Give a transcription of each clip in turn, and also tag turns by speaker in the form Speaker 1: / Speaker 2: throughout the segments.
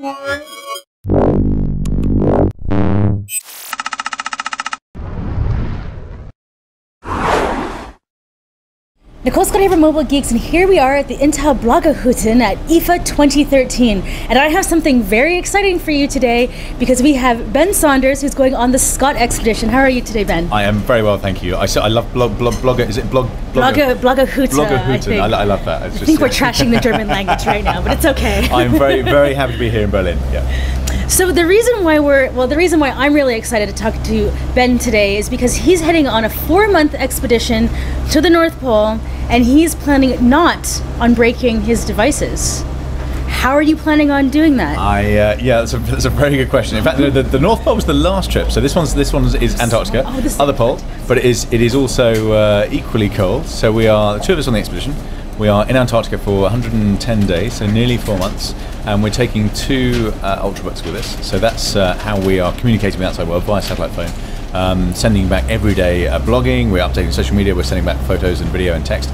Speaker 1: Nicole Scott here from Mobile Geeks, and here we are at the Intel Bloggerhutten at IFA 2013. And I have something very exciting for you today because we have Ben Saunders, who's going on the Scott expedition. How are you today, Ben?
Speaker 2: I am very well, thank you. I love blogger. Is it
Speaker 1: Bloggerhutten?
Speaker 2: Bloggerhutten. I love that.
Speaker 1: I think we're trashing the German language right now, but it's okay.
Speaker 2: I'm very, very happy to be here in Berlin. Yeah.
Speaker 1: So the reason why I'm really excited to talk to Ben today is because he's heading on a 4-month expedition to the North Pole, and he's planning not on breaking his devices. How are you planning on doing that?
Speaker 2: Yeah, that's a very good question. In fact, the North Pole was the last trip. So this one is Antarctica, other pole, but it is also equally cold. So we are the two of us on the expedition. We are in Antarctica for 110 days, so nearly 4 months, and we're taking 2 Ultrabooks with us. So that's how we are communicating with the outside world via satellite phone, sending back every day blogging, we're updating social media, we're sending back photos and video and text.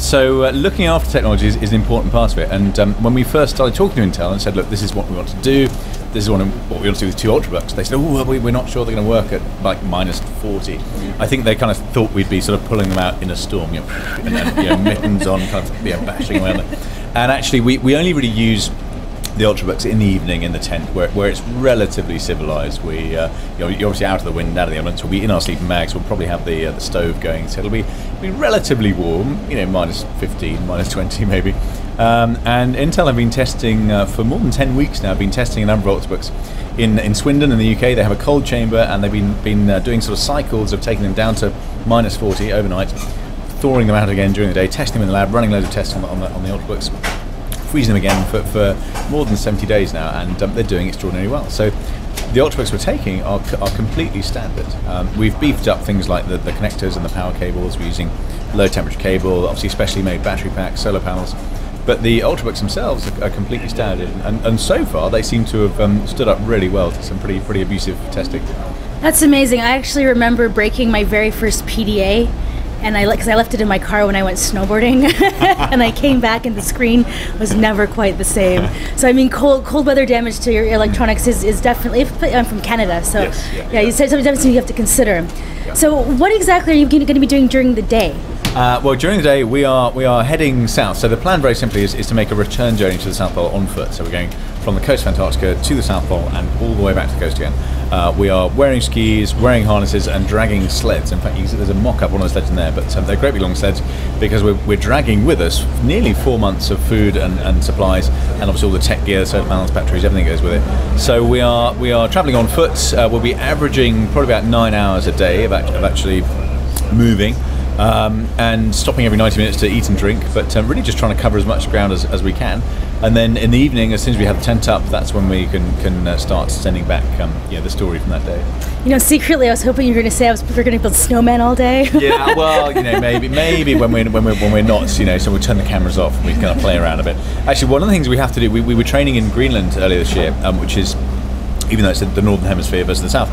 Speaker 2: So looking after technology is an important part of it, and when we first started talking to Intel and said, look, this is what we want to do, this is what we want to do with 2 Ultrabooks, they said, oh, well, we're not sure they're going to work at like minus 40. I think they kind of thought we'd be sort of pulling them out in a storm, and then mittens on, kind of bashing around them. And actually we only really use the Ultrabooks in the evening in the tent where it's relatively civilized. You're obviously out of the wind, out of the elements. We'll be in our sleeping bags. We'll probably have the stove going, so it'll be relatively warm. minus 15, minus 20 maybe. And Intel have been testing for more than 10 weeks now. Been testing a number of Ultrabooks in Swindon in the UK. They have a cold chamber, and they've been doing sort of cycles of taking them down to minus 40 overnight, thawing them out again during the day, testing them in the lab, running loads of tests on the Ultrabooks, freezing them again for more than 70 days now, and they're doing extraordinarily well. So the Ultrabooks we're taking are completely standard. We've beefed up things like the connectors and the power cables. We're using low temperature cable, obviously specially made battery packs, solar panels. But the Ultrabooks themselves are completely standard, and so far they seem to have stood up really well to some pretty abusive testing.
Speaker 1: That's amazing. I actually remember breaking my very first PDA, and because I left it in my car when I went snowboarding, and I came back and the screen was never quite the same. So I mean, cold weather damage to your electronics is definitely. I'm from Canada, so yes, yeah, you said something you have to consider. Yeah. So what exactly are you going to be doing during the day?
Speaker 2: Well, during the day we are heading south. So the plan very simply is to make a return journey to the South Pole on foot. So we're going from the coast of Antarctica to the South Pole and all the way back to the coast again. We are wearing skis, wearing harnesses, and dragging sleds. In fact, you can see there's a mock-up one of the sleds in there, but they're great big long sleds because we're dragging with us nearly 4 months of food and supplies, and obviously all the tech gear, solar panels, batteries, everything goes with it. So we are travelling on foot. We'll be averaging probably about 9 hours a day of actually moving. And stopping every 90 minutes to eat and drink, but really just trying to cover as much ground as we can. And then in the evening, as soon as we have the tent up, that's when we can start sending back the story from that day.
Speaker 1: Secretly I was hoping you were going to say we're going to build snowmen all day.
Speaker 2: Yeah, well, maybe when we're not, so we'll turn the cameras off and we kind of play around a bit. Actually, one of the things we have to do, we were training in Greenland earlier this year, which is, even though it's the northern hemisphere versus the south,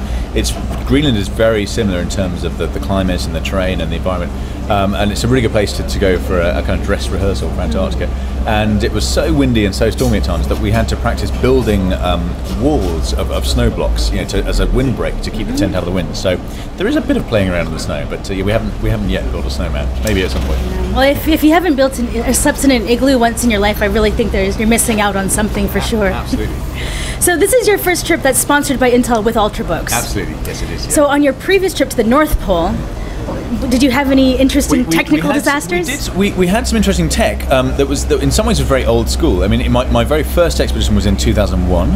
Speaker 2: Greenland is very similar in terms of the climate and the terrain and the environment, and it's a really good place to go for a kind of dress rehearsal for Antarctica. And it was so windy and so stormy at times that we had to practice building walls of snow blocks, as a windbreak to keep the tent out of the wind. So there is a bit of playing around in the snow, but we haven't yet built a snowman. Maybe at some point.
Speaker 1: Well, if you haven't built or slept in an igloo once in your life, I really think you're missing out on something for sure.
Speaker 2: Absolutely.
Speaker 1: So this is your first trip that's sponsored by Intel with Ultrabooks.
Speaker 2: Absolutely, yes it is. Yeah.
Speaker 1: So on your previous trip to the North Pole, did you have any interesting technical disasters?
Speaker 2: We had some interesting tech that in some ways was very old school. I mean, my very first expedition was in 2001.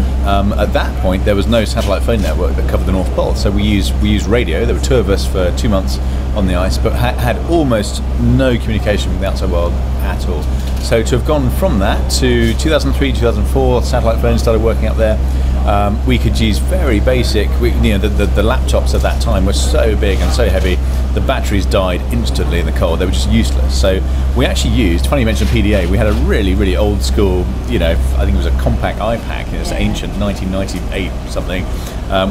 Speaker 2: At that point, there was no satellite phone network that covered the North Pole, so we used radio. There were 2 of us for 2 months on the ice, but had almost no communication with the outside world at all. So to have gone from that to 2003, 2004, satellite phones started working up there. we could use very basic. The laptops at that time were so big and so heavy. The batteries died instantly in the cold. They were just useless. So we actually used. Funny you mentioned PDA. We had a really old school. I think it was a compact iPad. It was ancient, 1998 something,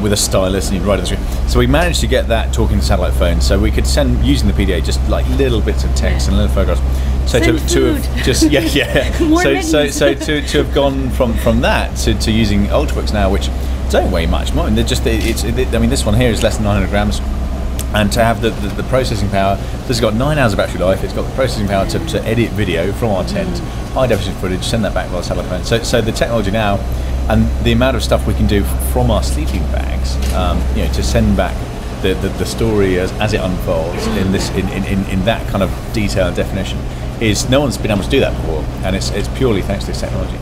Speaker 2: with a stylus, and you'd write it through. So we managed to get that talking to satellite phone. So we could send using the PDA just like little bits of text and little photographs. So to have just so to have gone from that to using Ultrabooks now, which don't weigh much more. And I mean, this one here is less than 900 grams. And to have the processing power, this has got 9 hours of battery life. It's got the processing power to edit video from our tent, high definition footage, send that back via satellite phone. So the technology now, and the amount of stuff we can do from our sleeping bags, to send back the story as it unfolds in that kind of detail and definition, is no one's been able to do that before, and it's purely thanks to this technology.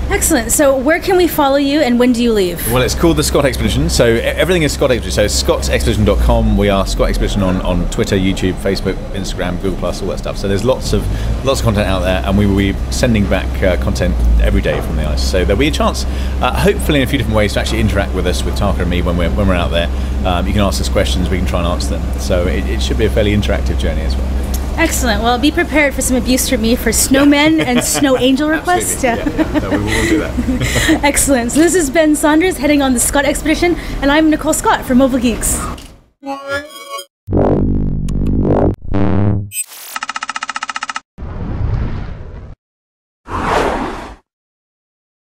Speaker 1: Excellent. So where can we follow you, and when do you leave?
Speaker 2: Well, it's called the Scott Expedition. So everything is Scott Expedition. So scottsexpedition.com. We are Scott Expedition on Twitter, YouTube, Facebook, Instagram, Google+, all that stuff. So there's lots of content out there, and we will be sending back content every day from the ice. So there'll be a chance, hopefully in a few different ways, to actually interact with us, with Taka and me, when we're out there. You can ask us questions. We can try and answer them. So it should be a fairly interactive journey as well.
Speaker 1: Excellent. Well, be prepared for some abuse from me for snowmen and snow angel requests.
Speaker 2: Yeah. No, we will do that.
Speaker 1: Excellent. So this is Ben Saunders heading on the Scott Expedition, and I'm Nicole Scott from Mobile Geeks.